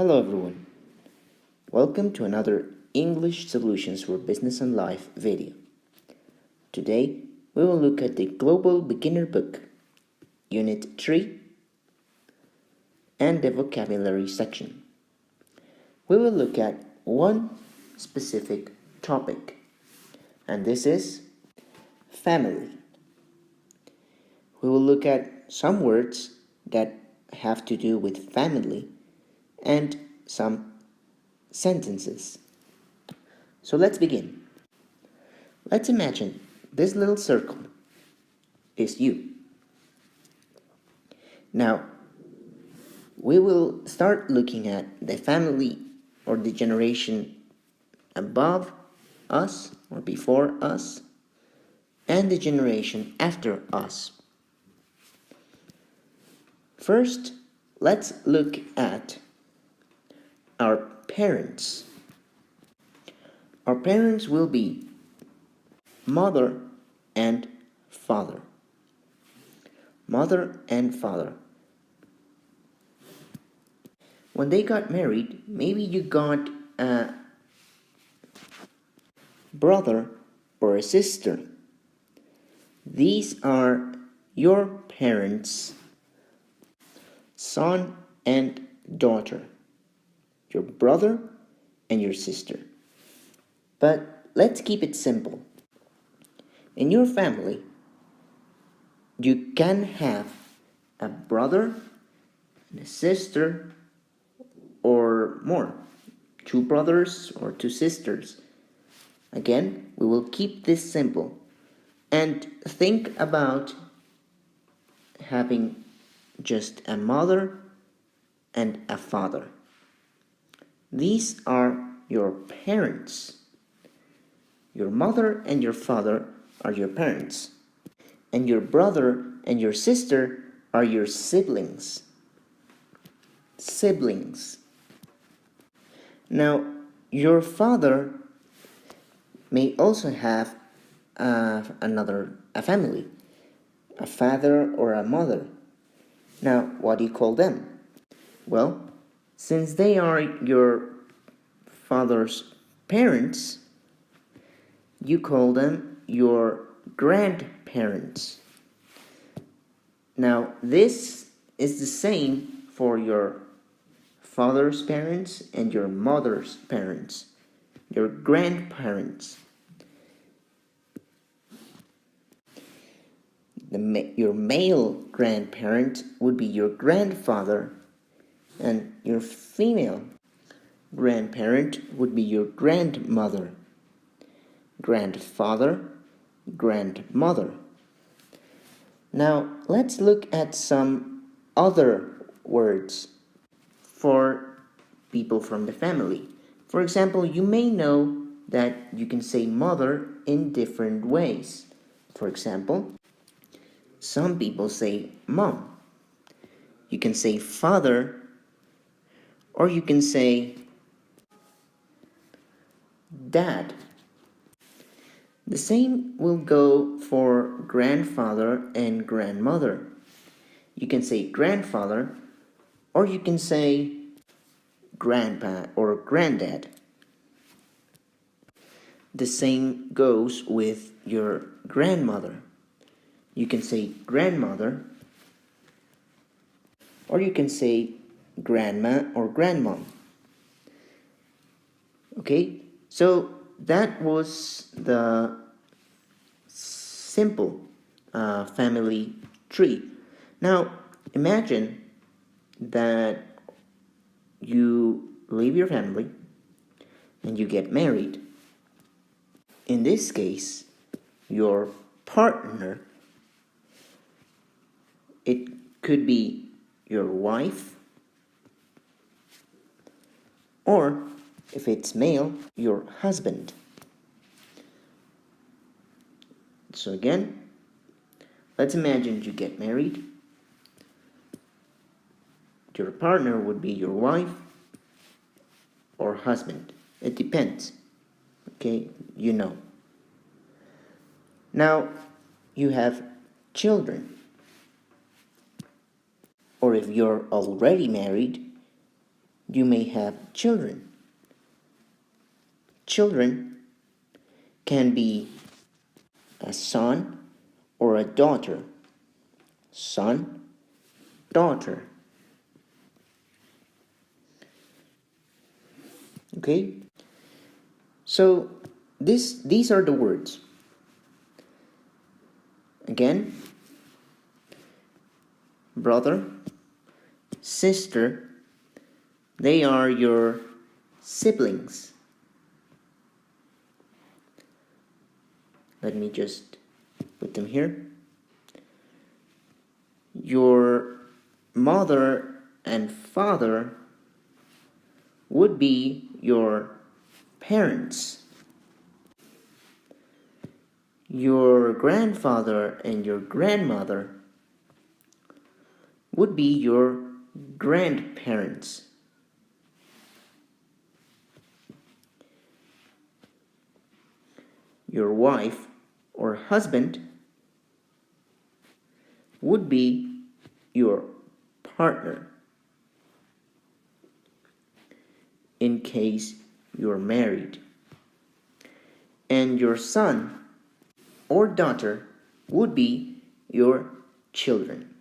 Hello everyone. Welcome to another English Solutions for Business and Life video. Today we will look at the Global Beginner Book, Unit 3 and the vocabulary section. We will look at one specific topic, and this is family. We will look at some words that have to do with family and some sentences. So let's begin. Let's imagine this little circle is you. Now, we will start looking at the family or the generation above us or before us and the generation after us. First, let's look at our parents. Our parents will be mother and father. Mother and father. When they got married, maybe you got a brother or a sister. These are your parents' son and daughter. Your brother and your sister. But let's keep it simple. In your family, you can have a brother and a sister or more, 2 brothers or 2 sisters. Again, we will keep this simple and think about having just a mother and a father. These are your parents. Your mother and your father are your parents, and your brother and your sister are your siblings. Siblings. Now, your father may also have a family, a father or a mother. Now, what do you call them? Well, since they are your father's parents, you call them your grandparents. Now, this is the same for your father's parents and your mother's parents, your grandparents. Your male grandparent would be your grandfather, and your female grandparent would be your grandmother. Grandfather, grandmother. Now, let's look at some other words for people from the family. For example, you may know that you can say mother in different ways. For example, some people say mom. You can say father, or you can say dad. The same will go for grandfather and grandmother. You can say grandfather, or you can say grandpa or granddad. The same goes with your grandmother. You can say grandmother, or you can say grandma or grandmom. Okay, so that was the simple family tree. Now, imagine that you leave your family and you get married. In this case, your partner, it could be your wife, or if it's male, your husband. So again, let's imagine you get married. Your partner would be your wife or husband. It depends. Okay, you know. Now, you have children. Or if you're already married, you may have children. Children can be a son or a daughter. Son, daughter. Okay? So these are the words. Again, brother, sister, they are your siblings. Let me just put them here. Your mother and father would be your parents. Your grandfather and your grandmother would be your grandparents. Your wife or husband would be your partner in case you're married. And your son or daughter would be your children.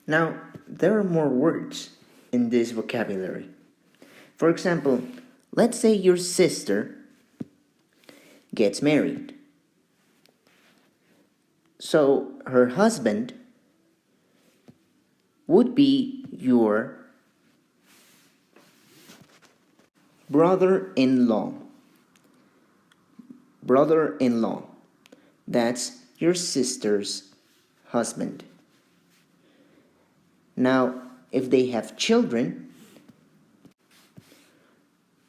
Now, there are more words in this vocabulary. For example, let's say your sister gets married. So her husband would be your brother-in-law. Brother-in-law. That's your sister's husband. Now, if they have children,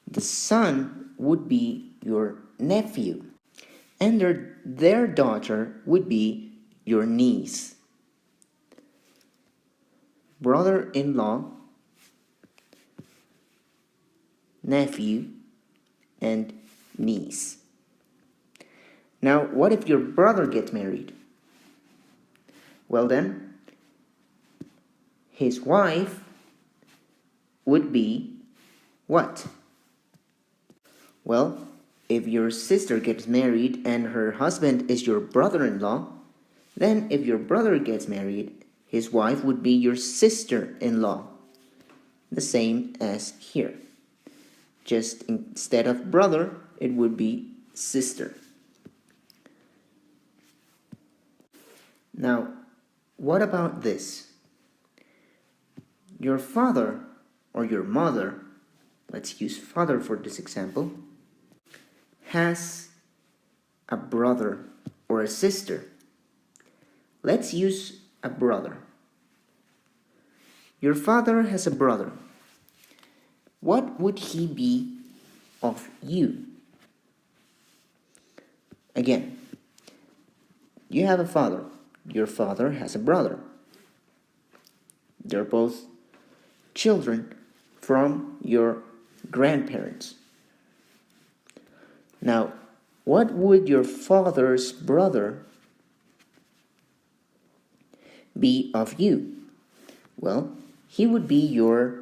the son would be your nephew, and their daughter would be your niece. Brother-in-law, nephew, and niece. Now, what if your brother gets married? Well then, his wife would be what? Well, if your sister gets married and her husband is your brother-in-law, then if your brother gets married, his wife would be your sister-in-law. The same as here. Just instead of brother, it would be sister. Now, what about this? Your father or your mother, let's use father for this example, has a brother or a sister. Let's use a brother. Your father has a brother. What would he be of you? Again, you have a father. Your father has a brother. They're both children from your grandparents. Now, what would your father's brother be of you? Well, he would be your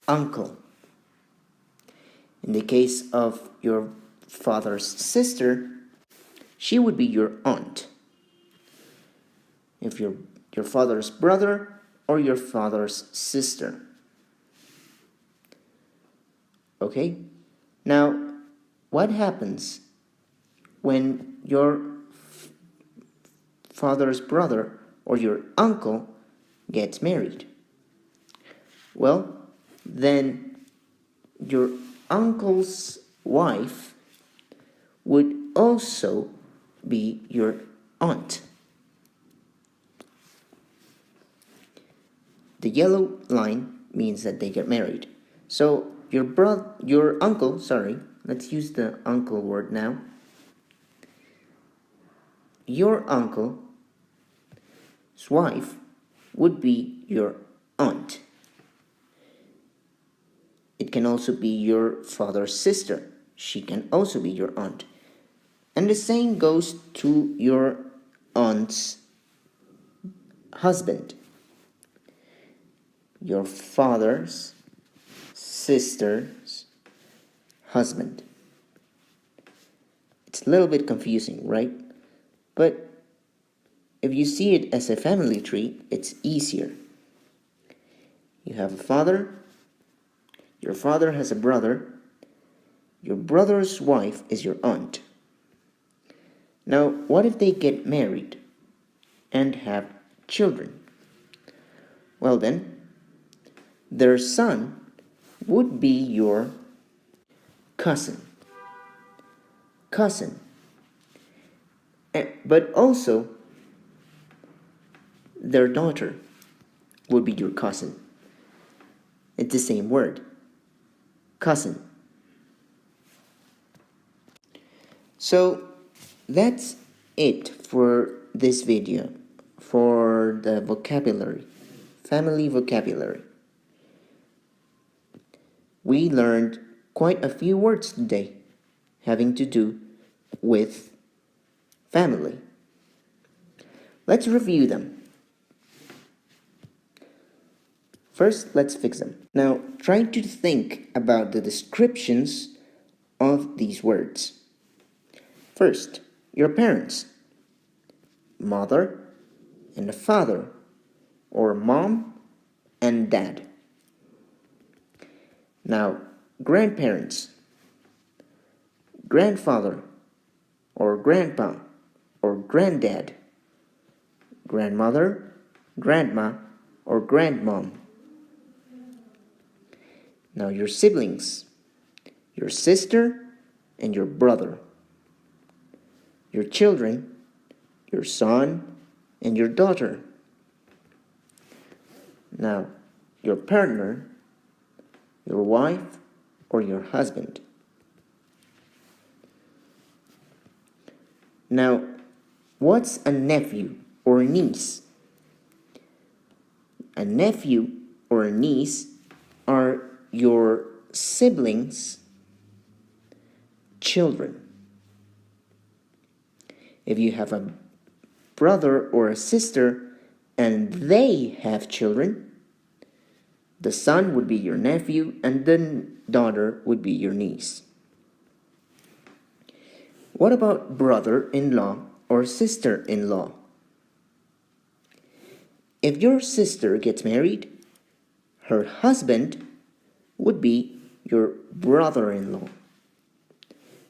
uncle. In the case of your father's sister, she would be your aunt. If your father's brother or your father's sister. Okay? Now, what happens when your father's brother or your uncle gets married? Well, then your uncle's wife would also be your aunt. The yellow line means that they get married. So your uncle, let's use the uncle word now. Your uncle's wife would be your aunt. It can also be your father's sister. She can also be your aunt. And the same goes to your aunt's husband. your father's sister's husband. It's a little bit confusing, right? But if you see it as a family tree, it's easier. You have a father, your father has a brother, your brother's wife is your aunt. Now, what if they get married and have children? Well then, their son would be your cousin. But also, their daughter would be your cousin. It's the same word, cousin. So that's it for this video, for the vocabulary, family vocabulary. We learned quite a few words today having to do with family. Let's review them. First, let's fix them. Now, try to think about the descriptions of these words. First, your parents, mother and father, or mom and dad. Now, grandparents, grandfather, or grandpa, or granddad, grandmother, grandma, or grandmom. Now, your siblings, your sister and your brother, your children, your son and your daughter. Now, your partner, your wife or your husband. Now, what's a nephew or a niece? A nephew or a niece are your siblings' children. If you have a brother or a sister and they have children, the son would be your nephew and the daughter would be your niece. What about brother-in-law or sister-in-law? If your sister gets married, her husband would be your brother-in-law.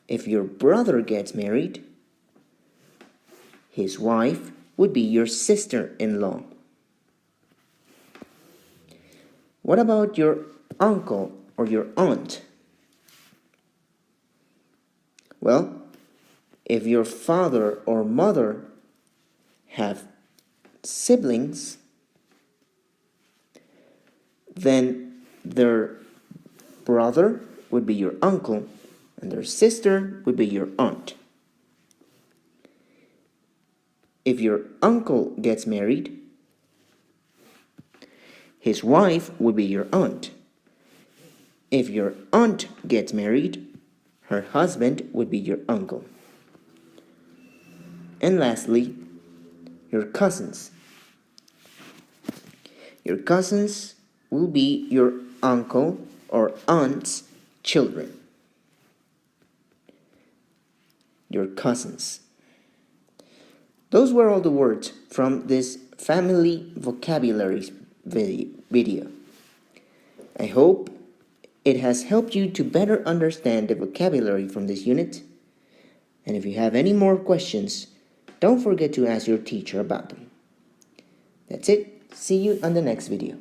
If your brother gets married, his wife would be your sister-in-law. What about your uncle or your aunt? Well, if your father or mother have siblings, then their brother would be your uncle and their sister would be your aunt. If your uncle gets married, his wife would be your aunt. If your aunt gets married, her husband would be your uncle. And lastly, your cousins. Your cousins will be your uncle or aunt's children. Your cousins. Those were all the words from this family vocabulary video. I hope it has helped you to better understand the vocabulary from this unit. And if you have any more questions, don't forget to ask your teacher about them. That's it. See you on the next video.